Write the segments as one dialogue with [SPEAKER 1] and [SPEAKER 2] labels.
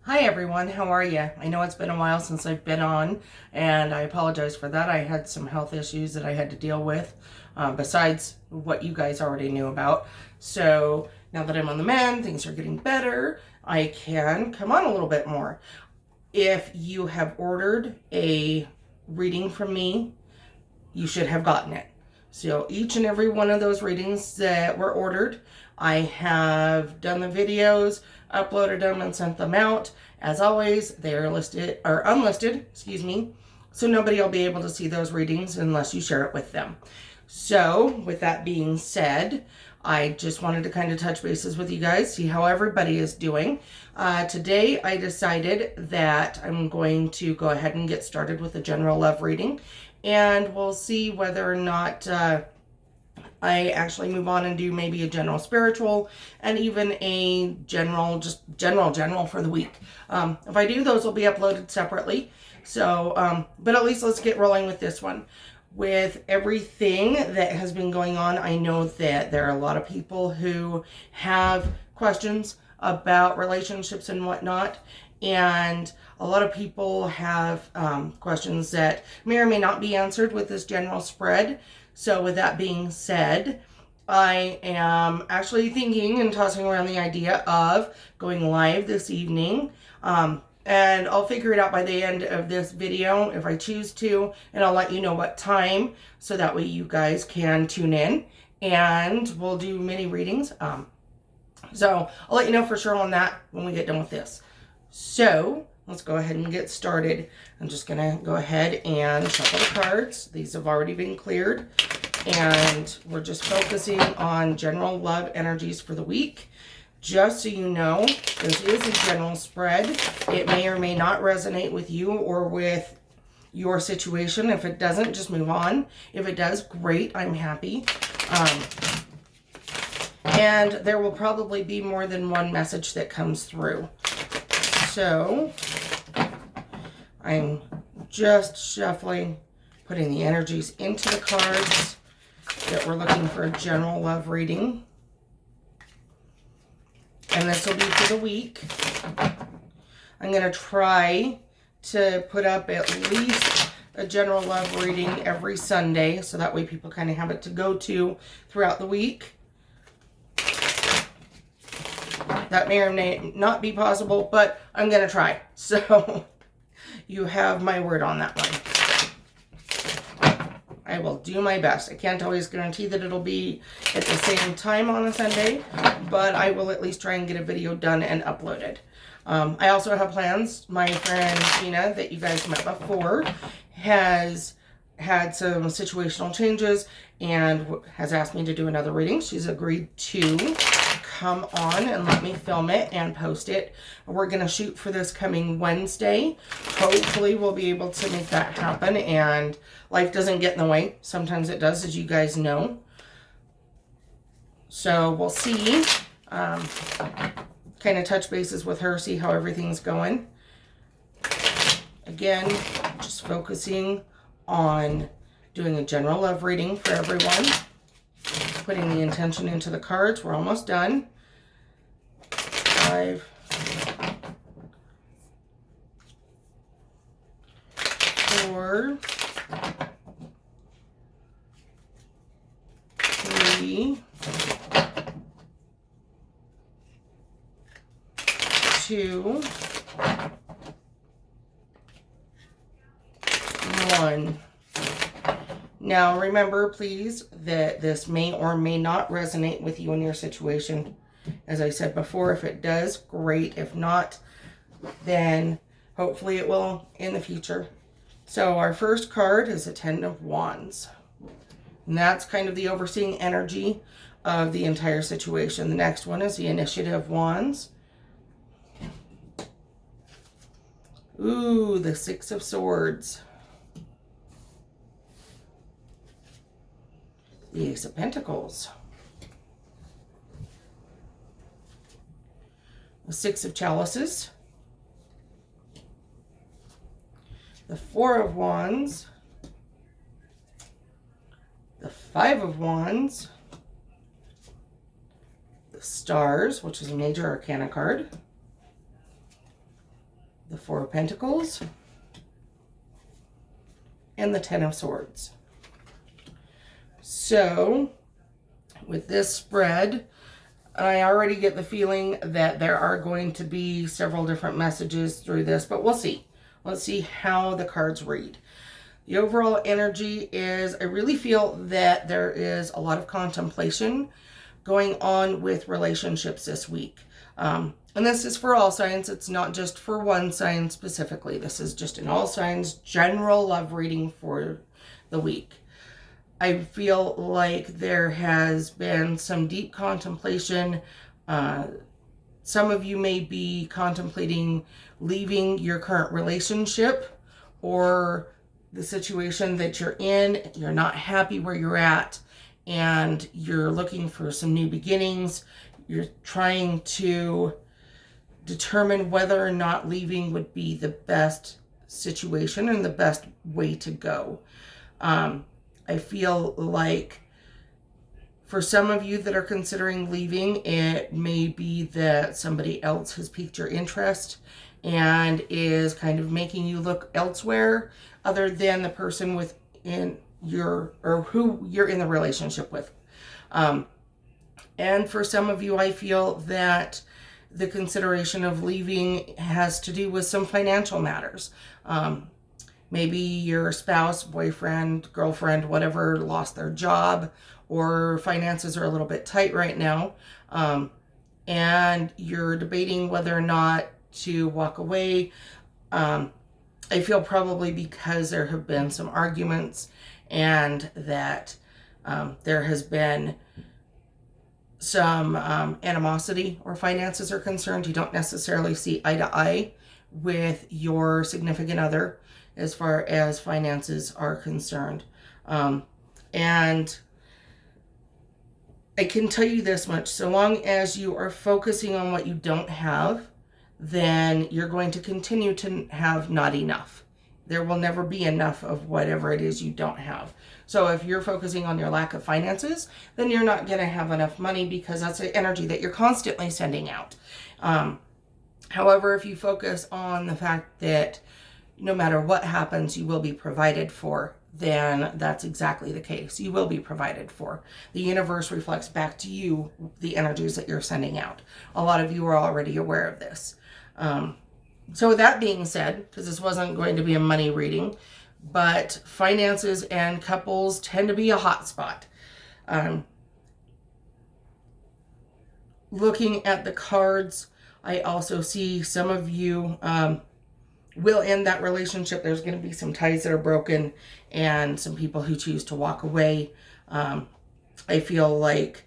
[SPEAKER 1] Hi everyone, how are you? I know it's been a while since I've been on, and I apologize for that. I had some health issues that I had to deal with, besides what you guys already knew about. So now that I'm on the mend, things are getting better. I can come on a little bit more. If you have ordered a reading from me, you should have gotten it. So each and every one of those readings that were ordered, I have done the videos, uploaded them, and sent them out. As always, they are listed or unlisted, excuse me. So nobody will be able to see those readings unless you share it with them. So with that being said, I just wanted to kind of touch bases with you guys, see how everybody is doing. Today I decided that I'm going to go ahead and get started with a general love reading, and we'll see whether or not I actually move on and do maybe a general spiritual and even a general, just general for the week. If I do, those will be uploaded separately. So, but at least let's get rolling with this one. With everything that has been going on, I know that there are a lot of people who have questions about relationships and whatnot. And a lot of people have questions that may or may not be answered with this general spread. So with that being said, I am actually thinking and tossing around the idea of going live this evening. And I'll figure it out by the end of this video if I choose to, and I'll let you know what time so that way you guys can tune in and we'll do mini readings. So I'll let you know for sure on that when we get done with this. So let's go ahead and get started. I'm just gonna go ahead and shuffle the cards. These have already been cleared, and we're just focusing on general love energies for the week. Just so you know, this is a general spread. It may or may not resonate with you or with your situation. If it doesn't, just move on. If it does, great, I'm happy. And there will probably be more than one message that comes through. So I'm just shuffling, putting the energies into the cards that we're looking for a general love reading. And this will be for the week. I'm going to try to put up at least a general love reading every Sunday, so that way people kind of have it to go to throughout the week. That may or may not be possible, but I'm going to try. So you have my word on that one. I will do my best. I can't always guarantee that it'll be at the same time on a Sunday, but I will at least try and get a video done and uploaded. I also have plans. My friend Gina, that you guys met before, has had some situational changes and has asked me to do another reading. She's agreed to come on and let me film it and post it. We're going to shoot for this coming Wednesday. Hopefully we'll be able to make that happen, and life doesn't get in the way. Sometimes it does, as you guys know. So we'll see. Kind of touch bases with her, see how everything's going. Again, just focusing on doing a general love reading for everyone. Putting the intention into the cards. We're almost done. 5, 4, 3, 2, 1. Now remember, please, that this may or may not resonate with you and your situation. As I said before, if it does, great. If not, then hopefully it will in the future. So our first card is a Ten of Wands. And that's kind of the overseeing energy of the entire situation. The next one is the Initiative of Wands. Ooh, the Six of Swords. The Ace of Pentacles. The Six of Chalices. The Four of Wands. The Five of Wands. The Stars, which is a major arcana card. the Four of Pentacles, and the Ten of Swords. So, with this spread, I already get the feeling that there are going to be several different messages through this, but we'll see. Let's see how the cards read. The overall energy is, I really feel that there is a lot of contemplation going on with relationships this week. And this is for all signs. It's not just for one sign specifically. This is just an all signs general love reading for the week. I feel like there has been some deep contemplation. Some of you may be contemplating leaving your current relationship or the situation that you're in. You're not happy where you're at and you're looking for some new beginnings. You're trying to determine whether or not leaving would be the best situation and the best way to go. I feel like for some of you that are considering leaving, it may be that somebody else has piqued your interest and is kind of making you look elsewhere other than the person within your, or who you're in the relationship with. And for some of you, I feel that the consideration of leaving has to do with some financial matters. Maybe your spouse, boyfriend, girlfriend, whatever, lost their job, or finances are a little bit tight right now. And you're debating whether or not to walk away. I feel probably because there have been some arguments and that there has been some animosity or finances are concerned. You don't necessarily see eye to eye with your significant other as far as finances are concerned. And I can tell you this much, so long as you are focusing on what you don't have, then you're going to continue to have not enough. There will never be enough of whatever it is you don't have. So if you're focusing on your lack of finances, then you're not going to have enough money because that's the energy that you're constantly sending out. However, if you focus on the fact that no matter what happens, you will be provided for, then that's exactly the case. You will be provided for. The universe reflects back to you the energies that you're sending out. A lot of you are already aware of this. So with that being said, because this wasn't going to be a money reading, but finances and couples tend to be a hot spot. Looking at the cards, I also see some of you will end that relationship. There's going to be some ties that are broken and some people who choose to walk away. I feel like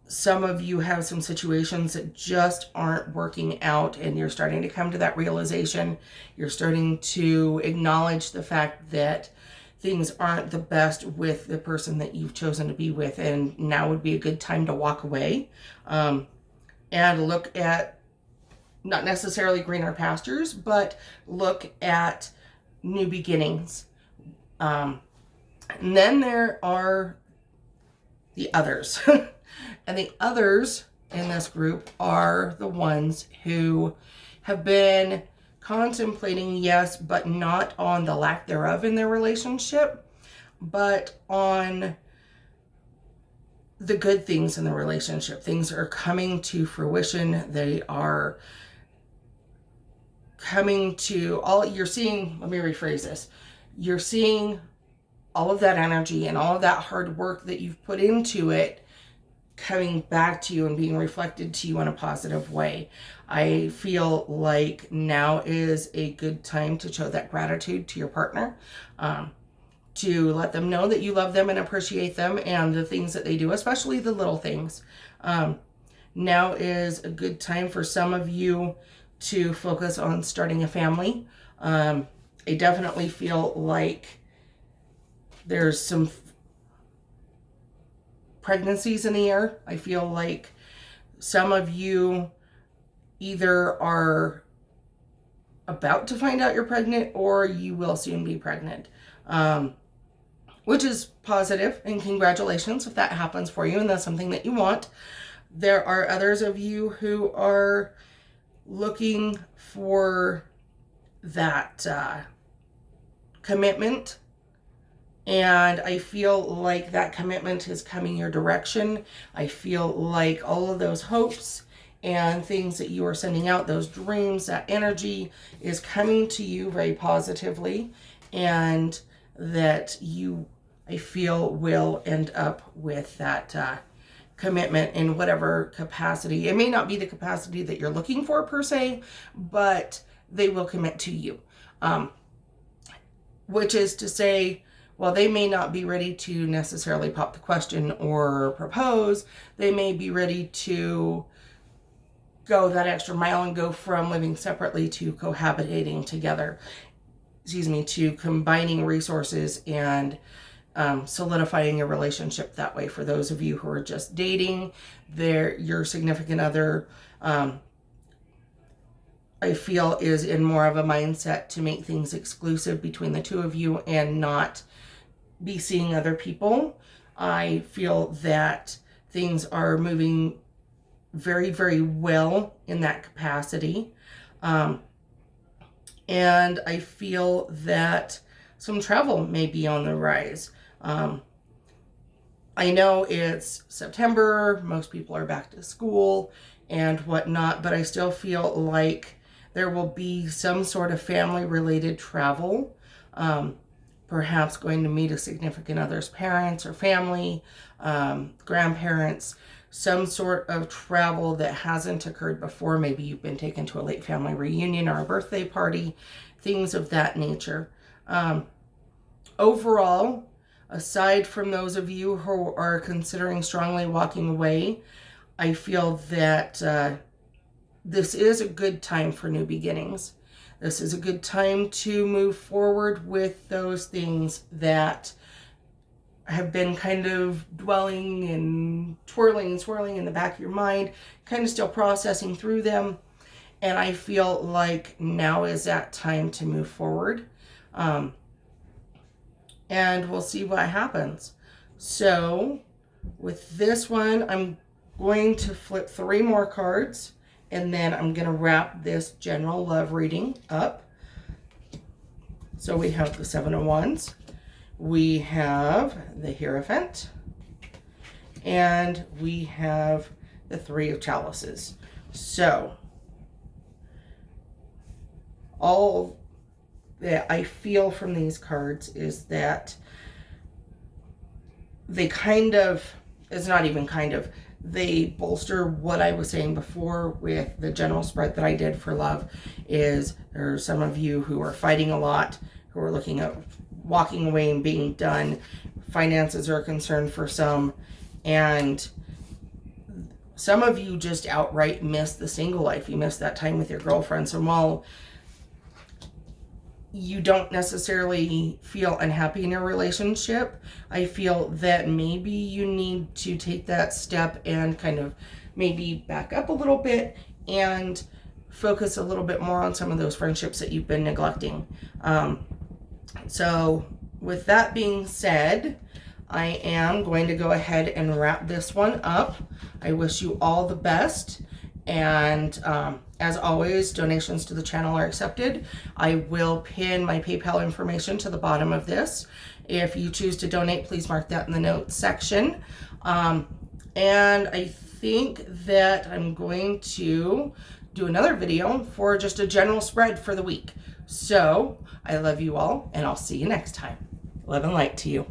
[SPEAKER 1] some of you have some situations that just aren't working out and you're starting to come to that realization. You're starting to acknowledge the fact that things aren't the best with the person that you've chosen to be with, and now would be a good time to walk away and look at not necessarily greener pastures, but look at new beginnings. And then there are the others. And the others in this group are the ones who have been contemplating, yes, but not on the lack thereof in their relationship, but on the good things in the relationship. Things are coming to fruition. They are coming to all, you're seeing, let me rephrase this. You're seeing all of that energy and all of that hard work that you've put into it coming back to you and being reflected to you in a positive way. I feel like now is a good time to show that gratitude to your partner, to let them know that you love them and appreciate them and the things that they do, especially the little things. Now is a good time for some of you to focus on starting a family. I definitely feel like there's some pregnancies in the air. I feel like some of you either are about to find out you're pregnant or you will soon be pregnant, which is positive, and congratulations if that happens for you and that's something that you want. There are others of you who are looking for that commitment, and I feel like that commitment is coming your direction. I feel like all of those hopes and things that you are sending out, those dreams, that energy is coming to you very positively, and that you, I feel, will end up with that commitment in whatever capacity. It may not be the capacity that you're looking for per se, but they will commit to you. Which is to say, while they may not be ready to necessarily pop the question or propose, they may be ready to go that extra mile and go from living separately to cohabitating together. To combining resources and solidifying a relationship that way. For those of you who are just dating, your significant other, I feel, is in more of a mindset to make things exclusive between the two of you and not be seeing other people. I feel that things are moving very, very well in that capacity. And I feel that some travel may be on the rise. I know it's September, most people are back to school and whatnot, but I still feel like there will be some sort of family-related travel, perhaps going to meet a significant other's parents or family, grandparents, some sort of travel that hasn't occurred before. Maybe you've been taken to a late family reunion or a birthday party, things of that nature. Overall, aside from those of you who are considering strongly walking away, I feel that this is a good time for new beginnings. This is a good time to move forward with those things that have been kind of dwelling and twirling and swirling in the back of your mind, kind of still processing through them. And I feel like now is that time to move forward. And we'll see what happens. So with this one, I'm going to flip 3 more cards, and then I'm going to wrap this general love reading up. So we have the 7 of Wands. We have the Hierophant, and we have the 3 of Chalices. So all that I feel from these cards is that they kind of, it's not even kind of, they bolster what I was saying before with the general spread that I did for love. Is there are some of you who are fighting a lot, who are looking at walking away and being done. Finances are a concern for some, and some of you just outright miss the single life. You miss that time with your girlfriends. And while you don't necessarily feel unhappy in your relationship, I feel that maybe you need to take that step and kind of maybe back up a little bit and focus a little bit more on some of those friendships that you've been neglecting. So with that being said, I am going to go ahead and wrap this one up. I wish you all the best. And as always, donations to the channel are accepted. I will pin my PayPal information to the bottom of this. If you choose to donate, please mark that in the notes section. And I think that I'm going to do another video for just a general spread for the week. So I love you all, and I'll see you next time. Love and light to you.